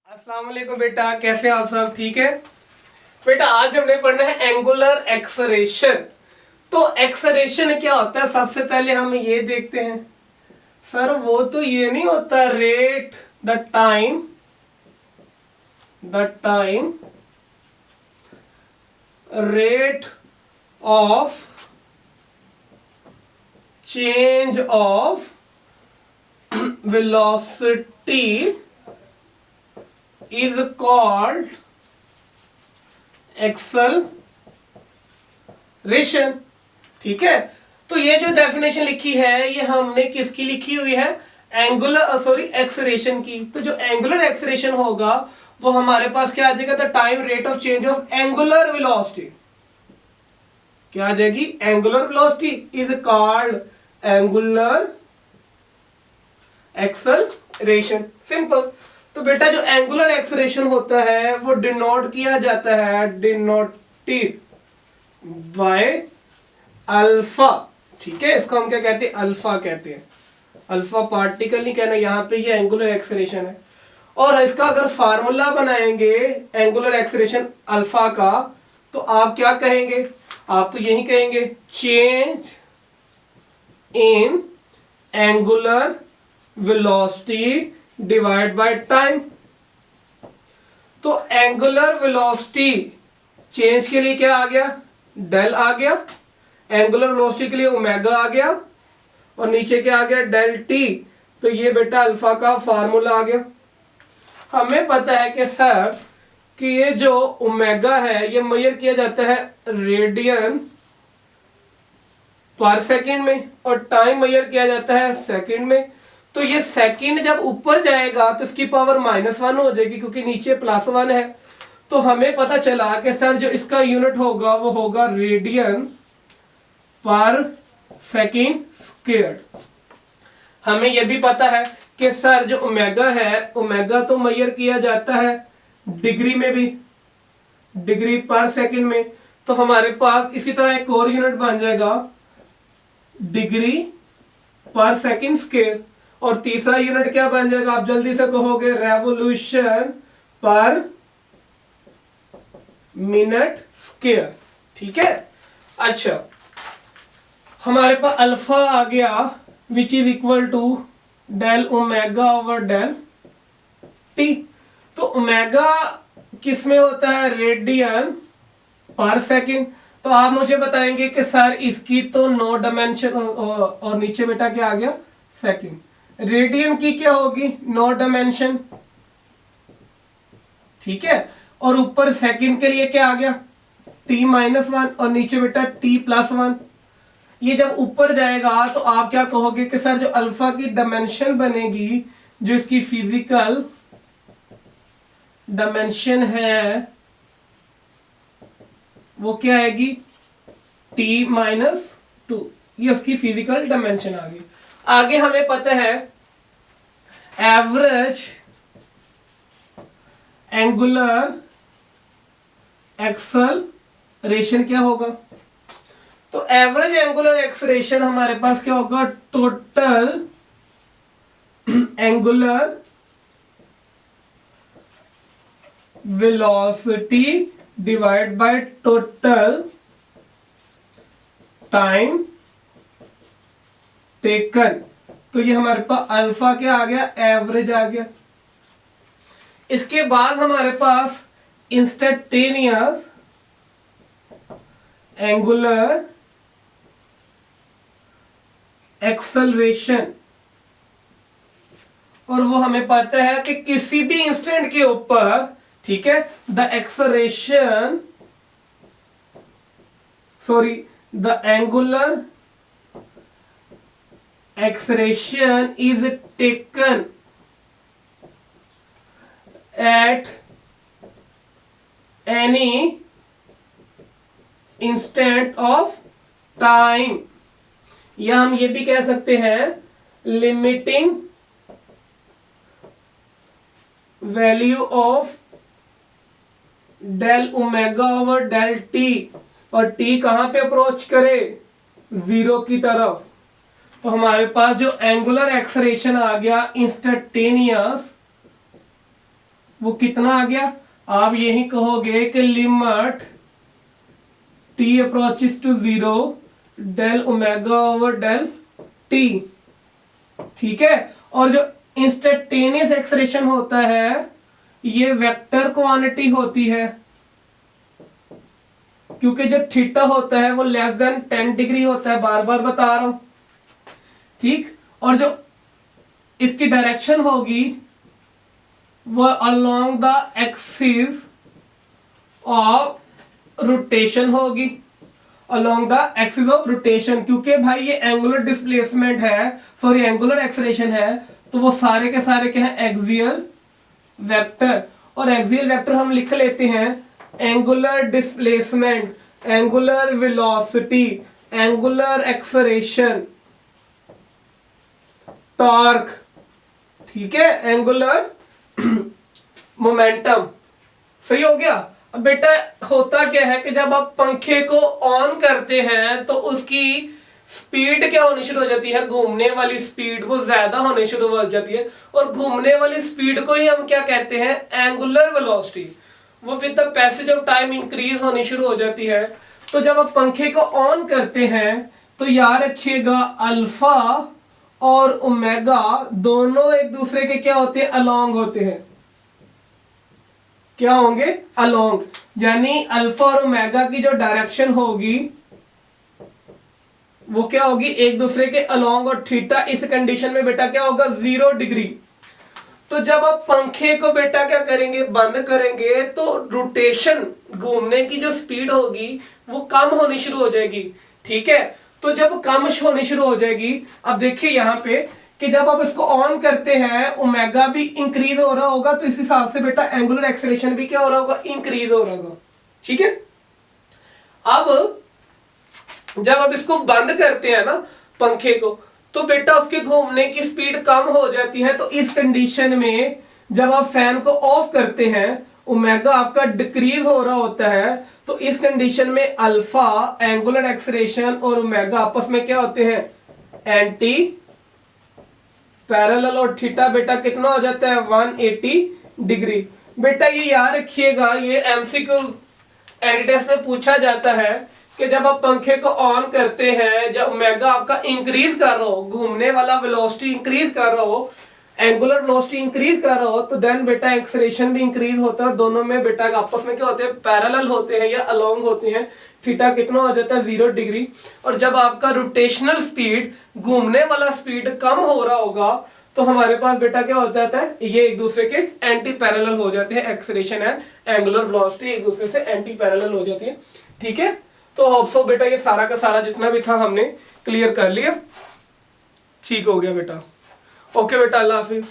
अस्सलाम वालेकुम बेटा, कैसे हैं आप सब? ठीक है बेटा। आज हमने पढ़ना है एंगुलर एक्सलेरेशन। तो एक्सलेरेशन क्या होता है, सबसे पहले हम ये देखते हैं। सर वो तो ये नहीं होता rate the time rate of change of velocity is called acceleration. ठीक है, तो ये जो डेफिनेशन लिखी है ये हमने किसकी लिखी हुई है? एक्सलेरेशन की। तो जो एंगुलर एक्सलेरेशन होगा वो हमारे पास क्या आ जाएगा? The time rate of change of angular velocity. क्या आ जाएगी? Angular velocity is called angular acceleration. Simple. तो बेटा जो एंगुलर एक्सलेरेशन होता है वो डिनोट किया जाता है, डिनोटेड बाय अल्फा। ठीक है, इसको हम क्या कहते हैं? अल्फा कहते हैं। अल्फा पार्टिकल नहीं कहना, यहाँ पे ये एंगुलर एक्सलेरेशन है। और इसका अगर फार्मूला बनाएंगे एंगुलर एक्सलेरेशन अल्फा का, तो आप क्या कहेंगे? आप तो यही कहेंगे change in angular velocity divide by time. तो एंगुलर वेलोसिटी चेंज के लिए क्या आ गया? डेल आ गया। एंगुलर वेलोसिटी के लिए ओमेगा आ गया। और नीचे क्या आ गया? Del T. तो ये बेटा अल्फा का फार्मूला आ गया। हमें पता है कि सर कि ये जो ओमेगा है ये मेजर किया जाता है रेडियन पर सेकंड में, और टाइम मेजर किया जाता है सेकंड में। तो ये सेकंड जब ऊपर जाएगा तो इसकी पावर -1 हो जाएगी, क्योंकि नीचे +1 है। तो हमें पता चला कि सर जो इसका यूनिट होगा वो होगा रेडियन पर सेकंड स्क्वायर। हमें यह भी पता है कि सर जो ओमेगा है, ओमेगा तो मेजर किया जाता है डिग्री में भी, डिग्री पर सेकंड में। तो हमारे पास इसी तरह एक और यूनिट बन जाएगा डिग्री पर सेकंड स्क्वायर। और तीसरा यूनिट क्या बन जाएगा? आप जल्दी से कहोगे रेवोल्यूशन पर मिनट स्क्वायर। ठीक है, अच्छा हमारे पास अल्फा आ गया which is equal to del omega over del T. तो ओमेगा किस में होता है? रेडियन पर सेकंड। तो आप मुझे बताएंगे कि सर इसकी तो 9 डायमेंशन, और नीचे बेटा क्या आ गया? सेकंड। रेडियन की क्या होगी? 9 डायमेंशन। ठीक है, और ऊपर सेकंड के लिए क्या आ गया? t-1, और नीचे बेटा t+1। ये जब ऊपर जाएगा तो आप क्या कहोगे कि सर जो अल्फा की डायमेंशन बनेगी, जो इसकी फिजिकल डायमेंशन है वो क्या आएगी? t-2। ये उसकी फिजिकल डायमेंशन आ गई। आगे हमें पता है एवरेज एंगुलर एक्सलेरेशन क्या होगा? तो एवरेज एंगुलर एक्सलेरेशन हमारे पास क्या होगा? Total angular velocity divide by total time taken. तो ये हमारे पास अल्फा क्या आ गया? एवरेज आ गया। इसके बाद हमारे पास इंस्टेंटेनियस एंगुलर एक्सलेरेशन। और वो हमें पता है कि किसी भी इंस्टेंट के ऊपर, ठीक है, the angular acceleration is taken at any instant of time, या हम ये भी कह सकते हैं limiting value of del omega over del T. और टी कहां पे अप्रोच करे? 0 की तरफ। तो हमारे पास जो एंगुलर एक्सलेरेशन आ गया इंस्टेंटेनियस वो कितना आ गया, आप यही कहोगे कि limit t approaches to 0 del omega over del t। ठीक है, और जो इंस्टेंटेनियस एक्सप्रेशन होता है ये वेक्टर क्वांटिटी होती है, क्योंकि जो थीटा होता है वो लेस देन 10 डिग्री होता है, बार बार बता रहा हूं। ठीक, और जो इसकी डायरेक्शन होगी वो along the axis of rotation होगी, along the axis of rotation, क्योंकि भाई ये एंगुलर डिस्प्लेसमेंट है, सॉरी एंगुलर एक्सेलरेशन है, तो वो सारे के सारे क्या है, एक्सियल वेक्टर। और एक्सियल वेक्टर हम लिख लेते हैं angular displacement, angular velocity, angular acceleration, torque, ठीक है, एंगुलर मोमेंटम। सही हो गया। अब बेटा होता क्या है कि जब आप पंखे को ऑन करते हैं तो उसकी स्पीड क्या होनी शुरू हो जाती है, घूमने वाली स्पीड वो ज्यादा होने शुरू हो जाती है, और घूमने वाली स्पीड को ही हम क्या कहते हैं, एंगुलर वेलोसिटी। वो with the passage of time increase होनी शुरू हो जाती है। तो जब आप पंखे को ऑन करते हैं तो याद रखिएगा अल्फा और ओमेगा दोनों एक दूसरे के क्या होते हैं, अलोंग होते हैं। क्या होंगे, अलोंग, यानी अल्फा और ओमेगा की जो डायरेक्शन होगी वो क्या होगी, एक दूसरे के अलोंग, और थीटा इस कंडीशन में बेटा क्या होगा, 0 डिग्री। तो जब आप पंखे को बेटा क्या करेंगे, बंद करेंगे, तो रोटेशन, घूमने की जो स्पीड होगी वो कम होनी शुरू हो जाएगी। ठीक है, तो जब कम होनी शुरू हो जाएगी, अब देखिए यहां पे कि जब आप इसको ऑन करते हैं ओमेगा भी इंक्रीज हो रहा होगा, तो इस हिसाब से बेटा एंगुलर एक्सेलरेशन भी क्या हो रहा होगा, इंक्रीज हो रहा होगा। ठीक है, अब जब आप इसको बंद करते हैं ना पंखे को, तो बेटा उसके घूमने की स्पीड कम हो जाती है। तो इस कंडीशन में जब आप फैन को ऑफ करते हैं ओमेगा आपका डिक्रीज हो रहा होता है, तो इस कंडीशन में अल्फा एंगुलर एक्सेलरेशन और ओमेगा आपस में क्या होते हैं, एंटी पैरेलल, और थीटा बेटा कितना हो जाता है, 180 डिग्री। बेटा ये याद रखिएगा, ये एमसीक्यू एंटी टेस्ट में पूछा जाता है कि जब आप पंखे को ऑन करते हैं, जब ओमेगा आपका इंक्रीज कर रहा हो, घूमने वाला वेलोसिटी इंक्रीज कर रहा हो, एंगुलर वेलोसिटी इंक्रीज कर रहा हो, तो देन बेटा एक्सेलरेशन भी इंक्रीज होता है। दोनों में बेटा आपस में क्या होते हैं, पैरेलल होते हैं या अलोंग होते हैं। थीटा कितना हो जाता है, 0 डिग्री। और जब आपका रोटेशनल स्पीड, घूमने वाला स्पीड कम हो रहा होगा, तो हमारे पास बेटा क्या हो जाता है, ये एक दूसरे के एंटी पैरेलल हो जाते हैं, एक्सेलरेशन एंड एंगुलर वेलोसिटी एक दूसरे से एंटी पैरेलल हो जाती है। ठीक है, तो होप सो बेटा ये सारा का सारा जितना भी था हमने क्लियर कर लिया। ठीक हो गया बेटा, ओके बेटा, अल्लाह हाफिज।